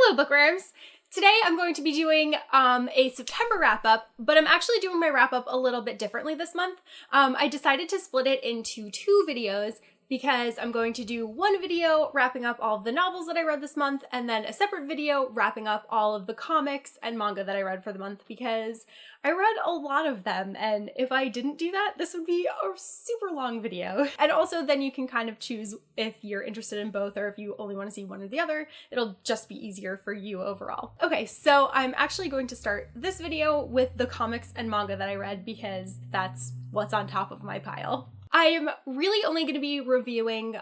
Hello bookworms! Today I'm going to be doing a September wrap-up, but I'm actually doing my wrap-up a little bit differently this month. I decided to split it into two videos because I'm going to do one video wrapping up all of the novels that I read this month, and then a separate video wrapping up all of the comics and manga that I read for the month, because I read a lot of them, and if I didn't do that, this would be a super long video. And also then you can kind of choose if you're interested in both or if you only want to see one or the other. It'll just be easier for you overall. Okay, so I'm actually going to start this video with the comics and manga that I read because that's what's on top of my pile. I am really only going to be reviewing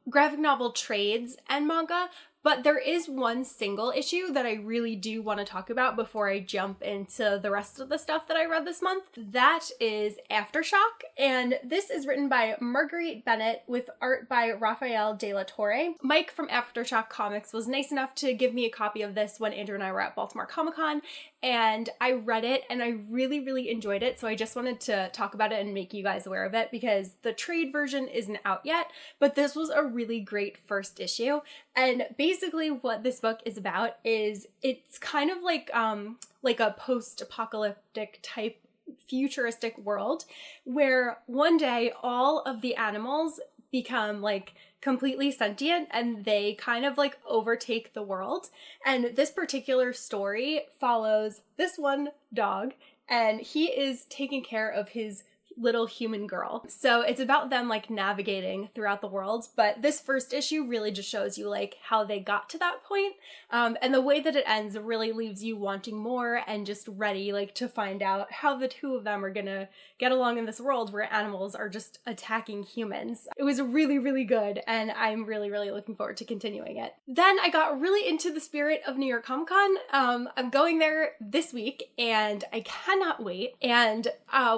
graphic novel trades and manga, but there is one single issue that I really do want to talk about before I jump into the rest of the stuff that I read this month. That is Aftershock, and this is written by Marguerite Bennett with art by Rafael de la Torre. Mike from Aftershock Comics was nice enough to give me a copy of this when Andrew and I were at Baltimore Comic-Con, and I read it and I really enjoyed it, so I just wanted to talk about it and make you guys aware of it because the trade version isn't out yet, but this was a really great first issue. And basically what this book is about is it's kind of like a post-apocalyptic type futuristic world where one day all of the animals become like completely sentient and they kind of like overtake the world. And this particular story follows this one dog, and he is taking care of his little human girl. So it's about them like navigating throughout the world, but this first issue really just shows you like how they got to that point. And the way that it ends really leaves you wanting more and just ready like to find out how the two of them are gonna get along in this world where animals are just attacking humans. It was really good, and I'm really looking forward to continuing it. Then I got really into the spirit of New York Comic Con. I'm going there this week and I cannot wait. And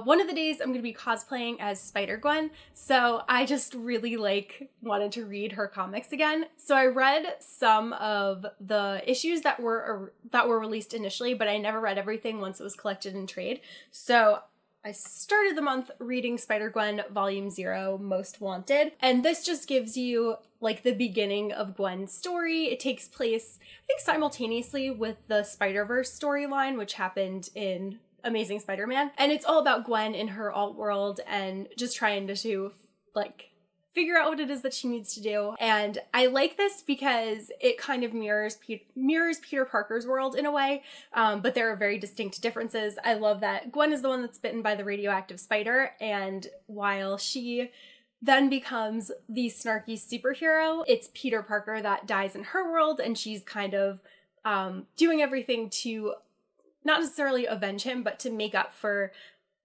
one of the days I'm gonna be cosplaying as SpiderGwen, so I just really like wanted to read her comics again. So I read some of the issues that were released initially, but I never read everything once it was collected in trade. So I started the month reading SpiderGwen Volume 0, Most Wanted, and this just gives you like the beginning of Gwen's story. It takes place, I think, simultaneously with the Spider-Verse storyline, which happened in Amazing Spider-Man, and it's all about Gwen in her alt world and just trying to like figure out what it is that she needs to do. And I like this because it kind of mirrors Peter Parker's world in a way, but there are very distinct differences. I love that Gwen is the one that's bitten by the radioactive spider, and while she then becomes the snarky superhero, it's Peter Parker that dies in her world, and she's kind of doing everything to not necessarily avenge him, but to make up for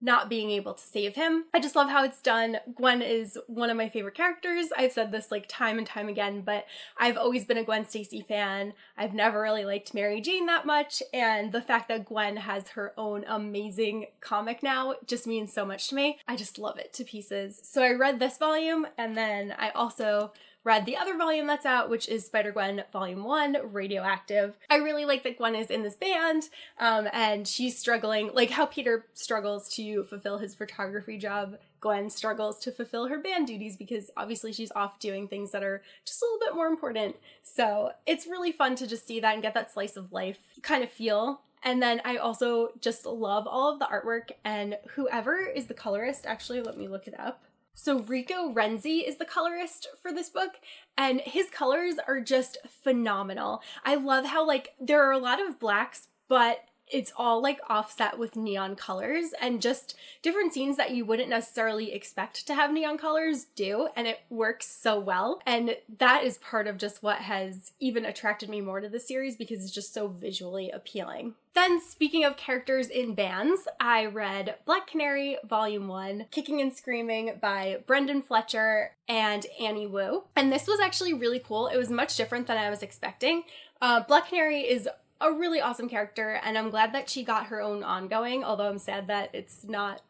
not being able to save him. I just love how it's done. Gwen is one of my favorite characters. I've said this like time and time again, but I've always been a Gwen Stacy fan. I've never really liked Mary Jane that much, and the fact that Gwen has her own amazing comic now just means so much to me. I just love it to pieces. So I read this volume, and then I also read the other volume that's out, which is Spider-Gwen Volume 1, Radioactive. I really like that Gwen is in this band, and she's struggling, like how Peter struggles to fulfill his photography job, Gwen struggles to fulfill her band duties because obviously she's off doing things that are just a little bit more important. So it's really fun to just see that and get that slice of life kind of feel. And then I also just love all of the artwork, and whoever is the colorist, actually, let me look it up. So Rico Renzi is the colorist for this book, and his colors are just phenomenal. I love how like there are a lot of blacks, but it's all like offset with neon colors, and just different scenes that you wouldn't necessarily expect to have neon colors do, and it works so well. And that is part of just what has even attracted me more to the series because it's just so visually appealing. Then, speaking of characters in bands, I read Black Canary Volume 1, Kicking and Screaming by Brendan Fletcher and Annie Wu. And this was actually really cool. It was much different than I was expecting. Black Canary is a really awesome character, and I'm glad that she got her own ongoing, although I'm sad that it's not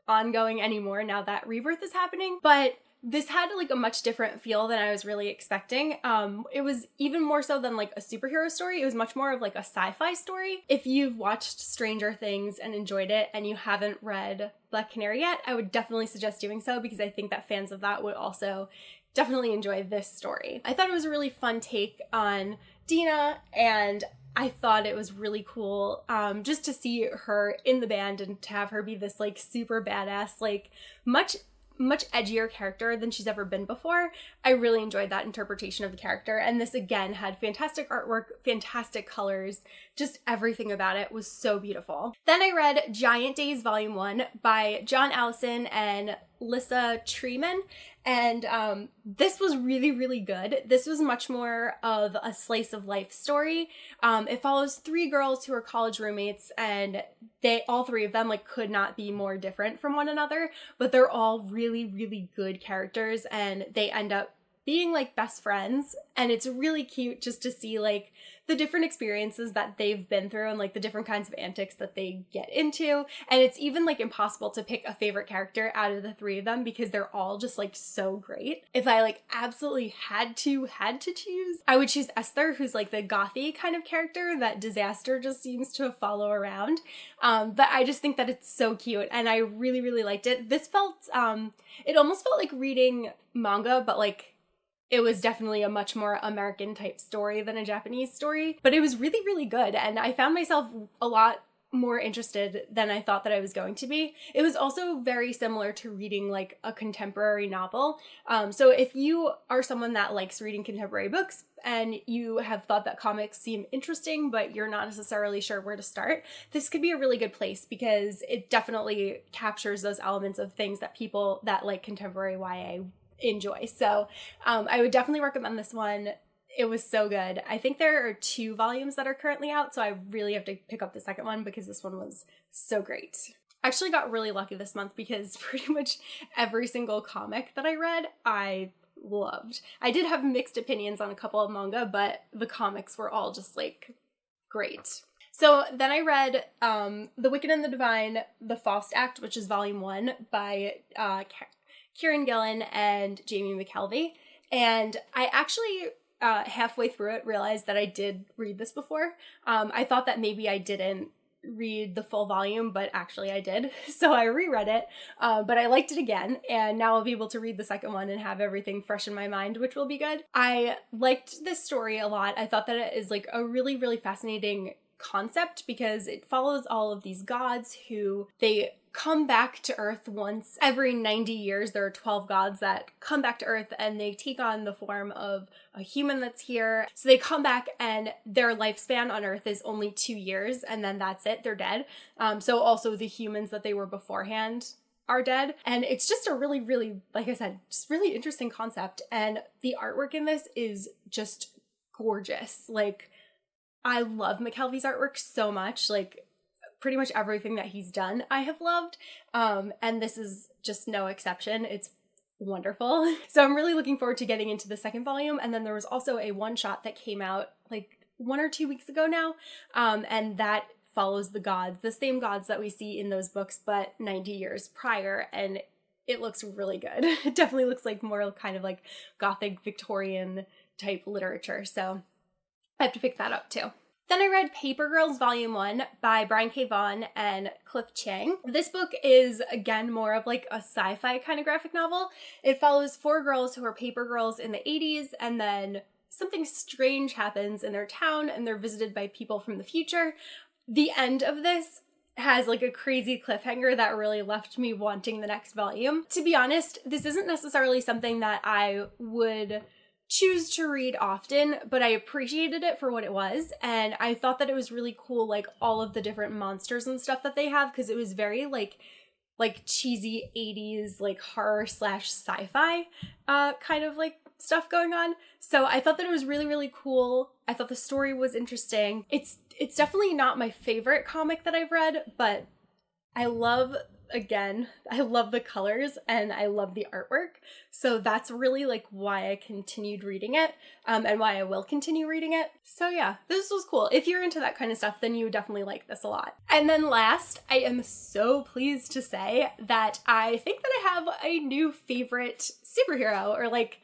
ongoing anymore now that Rebirth is happening. But this had like a much different feel than I was really expecting. It was even more so than like a superhero story. It was much more of like a sci-fi story. If you've watched Stranger Things and enjoyed it and you haven't read Black Canary yet, I would definitely suggest doing so because I think that fans of that would also definitely enjoyed this story. I thought it was a really fun take on Dina, and I thought it was really cool just to see her in the band and to have her be this like super badass, like much edgier character than she's ever been before. I really enjoyed that interpretation of the character, and this again had fantastic artwork, fantastic colors, just everything about it was so beautiful. Then I read Giant Days Volume 1 by John Allison and Lissa Treeman, and this was really, really good. This was much more of a slice of life story. It follows 3 girls who are college roommates, and all 3 of them like could not be more different from one another, but they're all really, really good characters, and they end up being like best friends, and it's really cute just to see like the different experiences that they've been through and like the different kinds of antics that they get into. And it's even like impossible to pick a favorite character out of the 3 of them because they're all just like so great. If I like absolutely had to choose, I would choose Esther, who's like the gothy kind of character that Disaster just seems to follow around. But I just think that it's so cute, and I really, really liked it. This felt, it almost felt like reading manga, but like it was definitely a much more American type story than a Japanese story, but it was really, really good. And I found myself a lot more interested than I thought that I was going to be. It was also very similar to reading like a contemporary novel. So if you are someone that likes reading contemporary books and you have thought that comics seem interesting, but you're not necessarily sure where to start, this could be a really good place because it definitely captures those elements of things that people that like contemporary YA enjoy. So I would definitely recommend this one. It was so good. I think there are 2 volumes that are currently out, so I really have to pick up the second one because this one was so great. I actually got really lucky this month because pretty much every single comic that I read, I loved. I did have mixed opinions on a couple of manga, but the comics were all just like great. So then I read The Wicked and the Divine, The Faust Act, which is volume 1 by Kieran Gillen and Jamie McKelvey, and I actually halfway through it realized that I did read this before. I thought that maybe I didn't read the full volume, but actually I did, so I reread it, but I liked it again, and now I'll be able to read the second one and have everything fresh in my mind, which will be good. I liked this story a lot. I thought that it is like a really, really fascinating concept because it follows all of these gods who they come back to Earth once every 90 years. There are 12 gods that come back to Earth and they take on the form of a human that's here. So they come back and their lifespan on Earth is only 2 years, and then that's it, they're dead. So also the humans that they were beforehand are dead. And it's just a really, really, like I said, just really interesting concept. And the artwork in this is just gorgeous. Like, I love McKelvey's artwork so much. Like, pretty much everything that he's done I have loved, and this is just no exception. It's wonderful. So I'm really looking forward to getting into the second volume. And then there was also a one-shot that came out like 1 or 2 weeks ago now, and that follows the gods, the same gods that we see in those books, but 90 years prior, and it looks really good. It definitely looks like more kind of like Gothic Victorian type literature, so I have to pick that up too. Then I read Paper Girls Volume 1 by Brian K. Vaughan and Cliff Chiang. This book is, again, more of like a sci-fi kind of graphic novel. It follows 4 girls who are paper girls in the 80s, and then something strange happens in their town, and they're visited by people from the future. The end of this has like a crazy cliffhanger that really left me wanting the next volume. To be honest, this isn't necessarily something that I would choose to read often, but I appreciated it for what it was, and I thought that it was really cool, like all of the different monsters and stuff that they have, because it was very like cheesy 80s like horror / sci-fi kind of like stuff going on. So I thought that it was really, really cool. I thought the story was interesting. It's definitely not my favorite comic that I've read, but I love the colors and I love the artwork. So that's really like why I continued reading it, and why I will continue reading it. So yeah, this was cool. If you're into that kind of stuff, then you would definitely like this a lot. And then last, I am so pleased to say that I think that I have a new favorite superhero, or like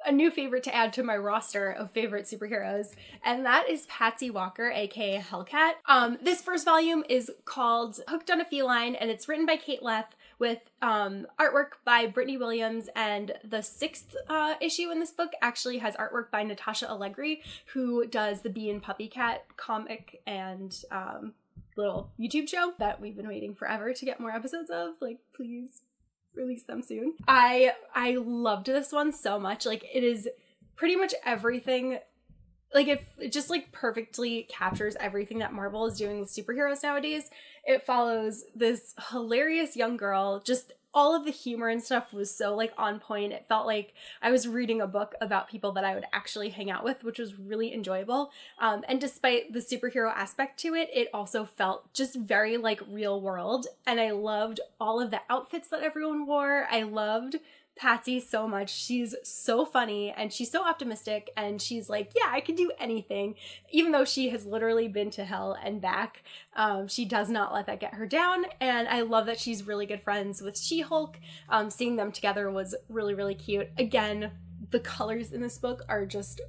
a new favorite to add to my roster of favorite superheroes, and that is Patsy Walker, aka Hellcat. This first volume is called Hooked on a Feline, and it's written by Kate Leth with artwork by Brittany Williams, and the 6th issue in this book actually has artwork by Natasha Allegri, who does the Bee and Puppy Cat comic and little YouTube show that we've been waiting forever to get more episodes of. Like, please release them soon. I loved this one so much. Like, it is pretty much everything. Like, it just, like, perfectly captures everything that Marvel is doing with superheroes nowadays. It follows this hilarious young girl. Just all of the humor and stuff was so, like, on point. It felt like I was reading a book about people that I would actually hang out with, which was really enjoyable. And despite the superhero aspect to it, it also felt just very, like, real world. And I loved all of the outfits that everyone wore. I loved Patsy so much. She's so funny and she's so optimistic, and she's like, yeah, I can do anything. Even though she has literally been to hell and back, she does not let that get her down. And I love that she's really good friends with She-Hulk. Seeing them together was really, really cute. Again, the colors in this book are just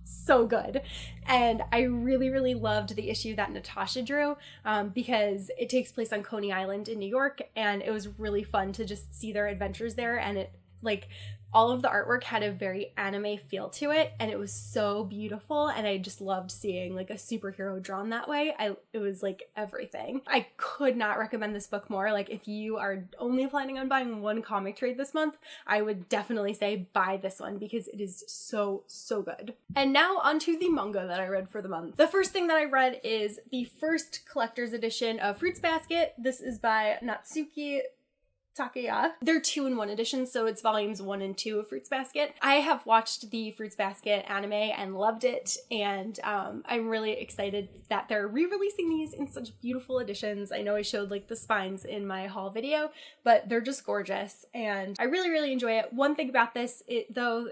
so good. And I really, really loved the issue that Natasha drew because it takes place on Coney Island in New York, and it was really fun to just see their adventures there. And it, like, all of the artwork had a very anime feel to it, and it was so beautiful, and I just loved seeing, like, a superhero drawn that way. It was, like, everything. I could not recommend this book more. Like, if you are only planning on buying one comic trade this month, I would definitely say buy this one because it is so, so good. And now onto the manga that I read for the month. The first thing that I read is the first collector's edition of Fruits Basket. This is by Natsuki Takaya. They're 2-in-1 editions, so it's volumes 1 and 2 of Fruits Basket. I have watched the Fruits Basket anime and loved it, and I'm really excited that they're re-releasing these in such beautiful editions. I know I showed, like, the spines in my haul video, but they're just gorgeous, and I really, really enjoy it. One thing about this, though,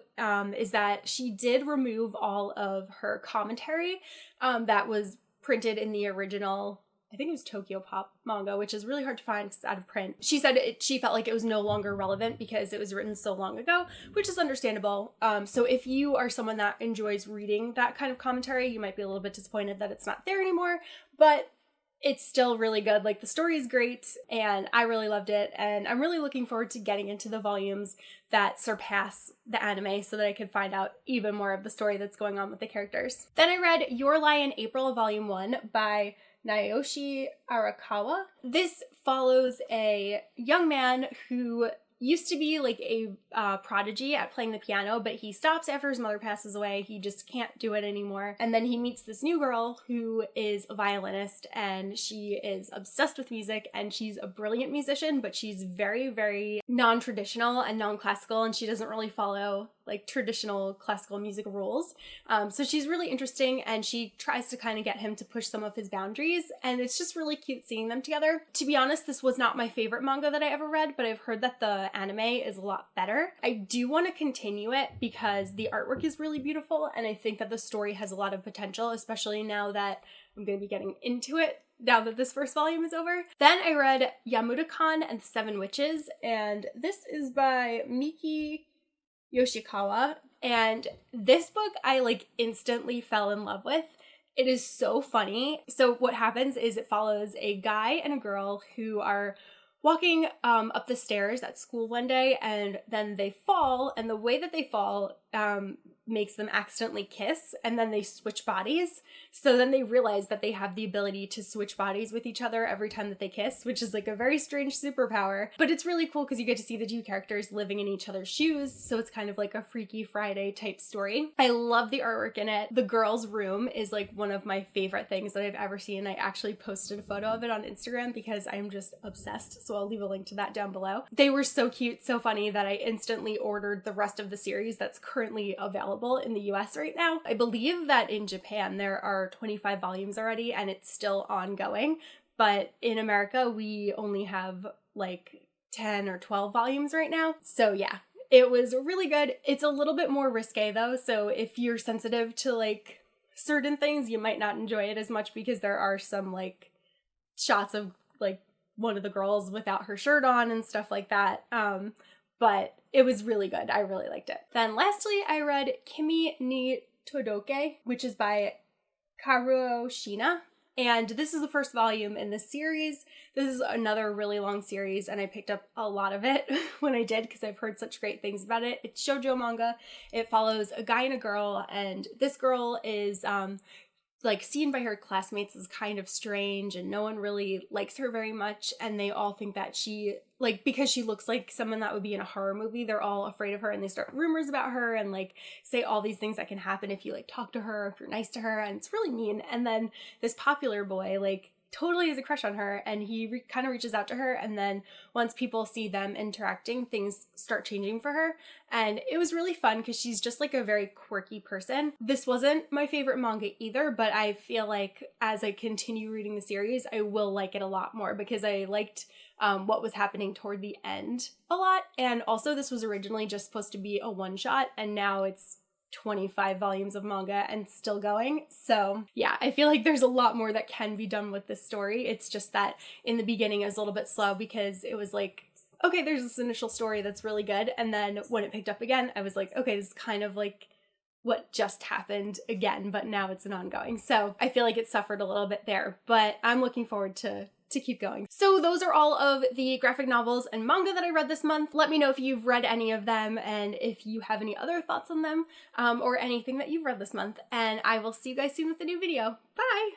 is that she did remove all of her commentary that was printed in the original, I think it was Tokyo Pop manga, which is really hard to find because it's out of print. She said she felt like it was no longer relevant because it was written so long ago, which is understandable. So if you are someone that enjoys reading that kind of commentary, you might be a little bit disappointed that it's not there anymore, but it's still really good. Like, the story is great, and I really loved it, and I'm really looking forward to getting into the volumes that surpass the anime so that I could find out even more of the story that's going on with the characters. Then I read Your Lie in April, Volume 1 by Naoshi Arakawa. This follows a young man who used to be like a prodigy at playing the piano, but he stops after his mother passes away. He just can't do it anymore. And then he meets this new girl who is a violinist, and she is obsessed with music, and she's a brilliant musician, but she's very, very non-traditional and non-classical, and she doesn't really follow, like, traditional classical music rules. So she's really interesting, and she tries to kind of get him to push some of his boundaries, and it's just really cute seeing them together. To be honest, this was not my favorite manga that I ever read, but I've heard that the anime is a lot better. I do want to continue it because the artwork is really beautiful, and I think that the story has a lot of potential, especially now that I'm going to be getting into it now that this first volume is over. Then I read Yamuda-kan and the Seven Witches, and this is by Miki Yoshikawa, and this book I, like, instantly fell in love with. It is so funny. So what happens is it follows a guy and a girl who are walking up the stairs at school one day, and then they fall, and the way that they fall makes them accidentally kiss, and then they switch bodies. So then they realize that they have the ability to switch bodies with each other every time that they kiss, which is, like, a very strange superpower. But it's really cool because you get to see the two characters living in each other's shoes, so it's kind of like a Freaky Friday type story. I love the artwork in it. The girl's room is, like, one of my favorite things that I've ever seen. I actually posted a photo of it on Instagram because I'm just obsessed, so I'll leave a link to that down below. They were so cute, so funny that I instantly ordered the rest of the series that's currently available in the US right now. I believe that in Japan there are 25 volumes already and it's still ongoing, but in America we only have like 10 or 12 volumes right now. So yeah, it was really good. It's a little bit more risque though, so if you're sensitive to like certain things, you might not enjoy it as much because there are some like shots of like one of the girls without her shirt on and stuff like that. But it was really good. I really liked it. Then lastly, I read Kimi ni Todoke, which is by Karuo Shina. And this is the first volume in this series. This is another really long series, and I picked up a lot of it when I did because I've heard such great things about it. It's shoujo manga. It follows a guy and a girl, and this girl is like seen by her classmates as kind of strange, and no one really likes her very much, and they all think that she, like, because she looks like someone that would be in a horror movie, they're all afraid of her, and they start rumors about her and like say all these things that can happen if you like talk to her, if you're nice to her, and it's really mean. And then this popular boy like totally has a crush on her, and he kind of reaches out to her, and then once people see them interacting, things start changing for her. And it was really fun because she's just like a very quirky person. This wasn't my favorite manga either, but I feel like as I continue reading the series, I will like it a lot more because I liked what was happening toward the end a lot. And also this was originally just supposed to be a one-shot, and now it's 25 volumes of manga and still going. So yeah, I feel like there's a lot more that can be done with this story. It's just that in the beginning it was a little bit slow because it was like, okay, there's this initial story that's really good, and then when it picked up again, I was like, okay, this is kind of like what just happened again, but now it's an ongoing. So I feel like it suffered a little bit there, but I'm looking forward to keep going. So those are all of the graphic novels and manga that I read this month. Let me know if you've read any of them and if you have any other thoughts on them or anything that you've read this month. And I will see you guys soon with a new video. Bye!